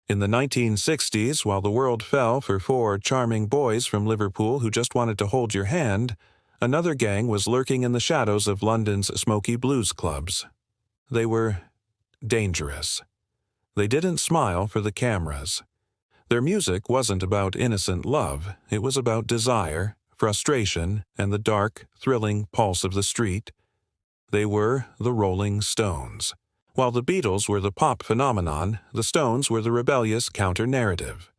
In the 1960s, while the world fell for four charming boys from Liverpool who just wanted to hold your hand, another gang was lurking in the shadows of London's smoky blues clubs. They were dangerous. They didn't smile for the cameras. Their music wasn't about innocent love, it was about desire, frustration, and the dark, thrilling pulse of the street. They were the Rolling Stones. While the Beatles were the pop phenomenon, the Stones were the rebellious counter-narrative.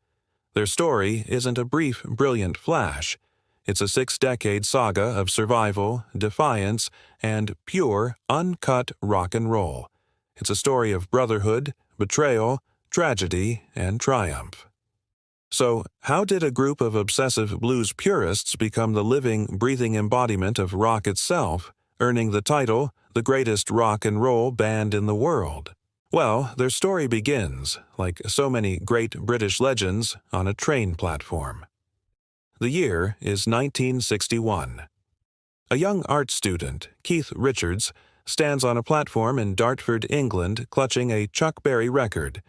Their story isn't a brief, brilliant flash. It's a 6-decade saga of survival, defiance, and pure, uncut rock and roll. It's a story of brotherhood, betrayal, tragedy, and triumph. So, how did a group of obsessive blues purists become the living, breathing embodiment of rock itself, earning the title, the greatest rock and roll band in the world? Well, their story begins, like so many great British legends, on a train platform. The year is 1961. A young art student, Keith Richards, stands on a platform in Dartford, England, clutching a Chuck Berry record.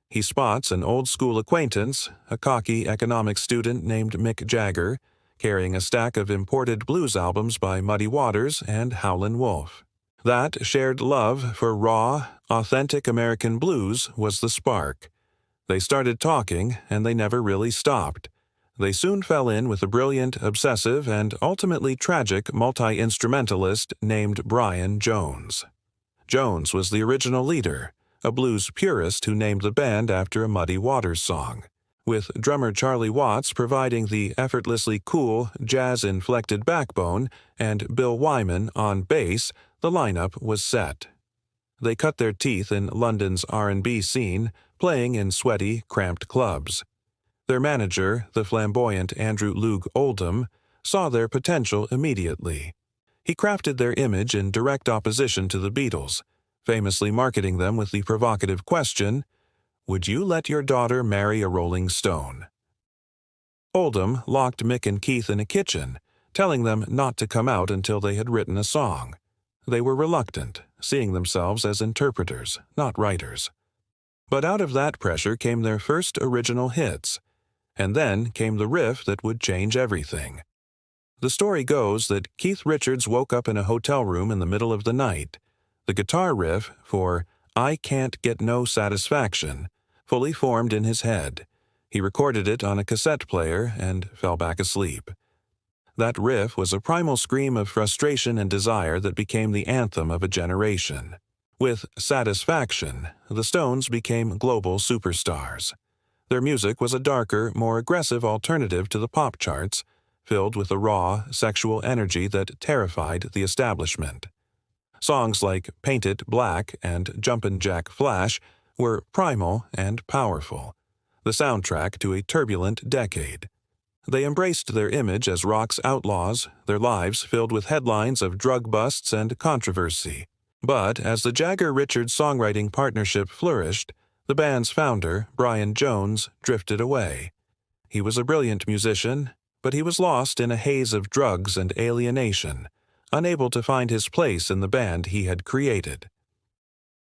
He spots an old-school acquaintance, a cocky economics student named Mick Jagger, carrying a stack of imported blues albums by Muddy Waters and Howlin' Wolf. That shared love for raw, authentic American blues was the spark. They started talking, and they never really stopped. They soon fell in with a brilliant, obsessive, and ultimately tragic multi-instrumentalist named Brian Jones. Jones was the original leader, a blues purist who named the band after a Muddy Waters song. With drummer Charlie Watts providing the effortlessly cool, jazz-inflected backbone and Bill Wyman on bass, the lineup was set. They cut their teeth in London's R&B scene, playing in sweaty, cramped clubs. Their manager, the flamboyant Andrew Loog Oldham, saw their potential immediately. He crafted their image in direct opposition to the Beatles, famously marketing them with the provocative question, "Would you let your daughter marry a Rolling Stone?" Oldham locked Mick and Keith in a kitchen, telling them not to come out until they had written a song. They were reluctant, seeing themselves as interpreters, not writers. But out of that pressure came their first original hits, and then came the riff that would change everything. The story goes that Keith Richards woke up in a hotel room in the middle of the night. The guitar riff for "I Can't Get No Satisfaction" fully formed in his head. He recorded it on a cassette player and fell back asleep. That riff was a primal scream of frustration and desire that became the anthem of a generation. With "Satisfaction," the Stones became global superstars. Their music was a darker, more aggressive alternative to the pop charts, filled with a raw, sexual energy that terrified the establishment. Songs like "Paint It Black" and "Jumpin' Jack Flash" were primal and powerful, the soundtrack to a turbulent decade. They embraced their image as rock's outlaws, their lives filled with headlines of drug busts and controversy. But as the Jagger-Richards songwriting partnership flourished, the band's founder, Brian Jones, drifted away. He was a brilliant musician, but he was lost in a haze of drugs and alienation, unable to find his place in the band he had created.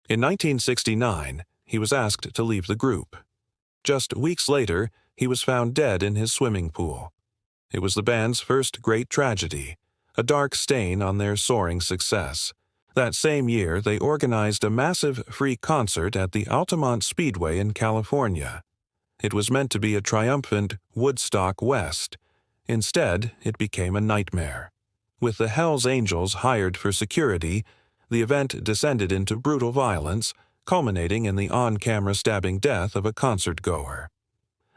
In 1969, he was asked to leave the group. Just weeks later, he was found dead in his swimming pool. It was the band's first great tragedy, a dark stain on their soaring success. That same year, they organized a massive free concert at the Altamont Speedway in California. It was meant to be a triumphant Woodstock West. Instead, it became a nightmare. With the Hells Angels hired for security, the event descended into brutal violence, culminating in the on-camera stabbing death of a concert-goer.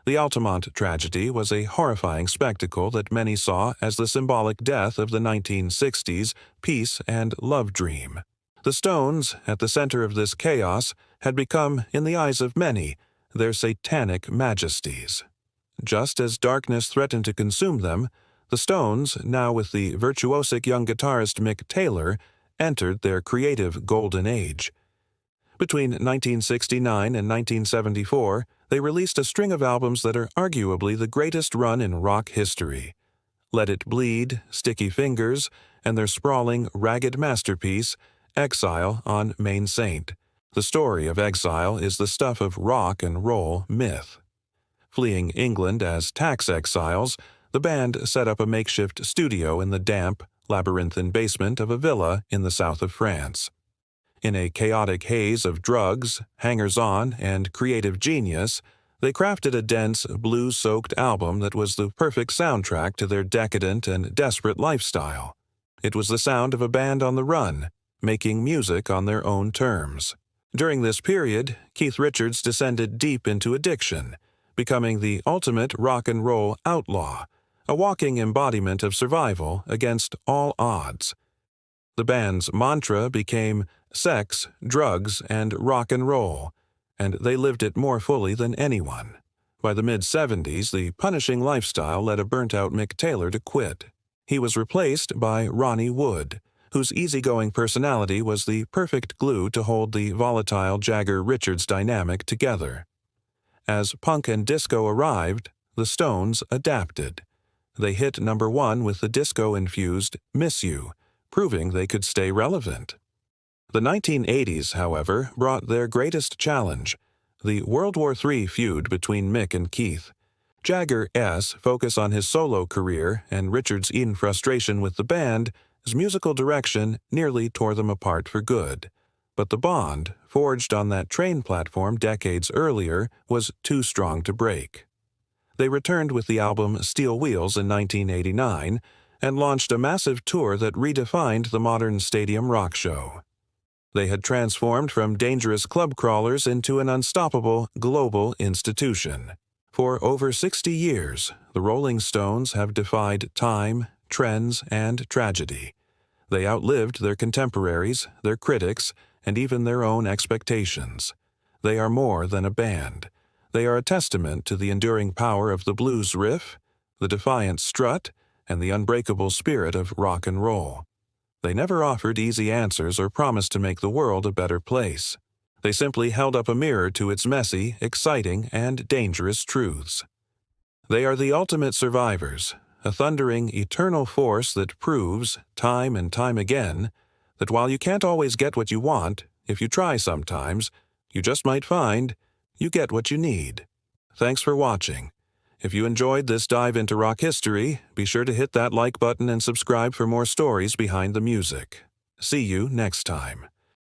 The Altamont tragedy was a horrifying spectacle that many saw as the symbolic death of the 1960s peace and love dream. The Stones, at the center of this chaos, had become, in the eyes of many, their satanic majesties. Just as darkness threatened to consume them, the Stones, now with the virtuosic young guitarist Mick Taylor, entered their creative golden age. Between 1969 and 1974, they released a string of albums that are arguably the greatest run in rock history. Let It Bleed, Sticky Fingers, and their sprawling, ragged masterpiece, Exile on Main Saint. The story of Exile is the stuff of rock and roll myth. Fleeing England as tax exiles, the band set up a makeshift studio in the damp, labyrinthine basement of a villa in the south of France. In a chaotic haze of drugs, hangers-on, and creative genius, they crafted a dense, blues-soaked album that was the perfect soundtrack to their decadent and desperate lifestyle. It was the sound of a band on the run, making music on their own terms. During this period, Keith Richards descended deep into addiction, becoming the ultimate rock and roll outlaw, a walking embodiment of survival against all odds. The band's mantra became sex, drugs, and rock and roll, and they lived it more fully than anyone. By the mid-70s, the punishing lifestyle led a burnt-out Mick Taylor to quit. He was replaced by Ronnie Wood, whose easygoing personality was the perfect glue to hold the volatile Jagger-Richards dynamic together. As punk and disco arrived, the Stones adapted. They hit #1 with the disco-infused Miss You, proving they could stay relevant. The 1980s, however, brought their greatest challenge, the World War III feud between Mick and Keith. Jagger's focus on his solo career and Richards' frustration with the band's musical direction nearly tore them apart for good. But the bond, forged on that train platform decades earlier, was too strong to break. They returned with the album Steel Wheels in 1989 and launched a massive tour that redefined the modern stadium rock show. They had transformed from dangerous club crawlers into an unstoppable global institution. For over 60 years, the Rolling Stones have defied time, trends, and tragedy. They outlived their contemporaries, their critics, and even their own expectations. They are more than a band. They are a testament to the enduring power of the blues riff, the defiant strut, and the unbreakable spirit of rock and roll. They never offered easy answers or promised to make the world a better place. They simply held up a mirror to its messy, exciting, and dangerous truths. They are the ultimate survivors, a thundering, eternal force that proves, time and time again, that while you can't always get what you want, if you try sometimes, you just might find you get what you need. Thanks for watching. If you enjoyed this dive into rock history, be sure to hit that like button and subscribe for more stories behind the music. See you next time.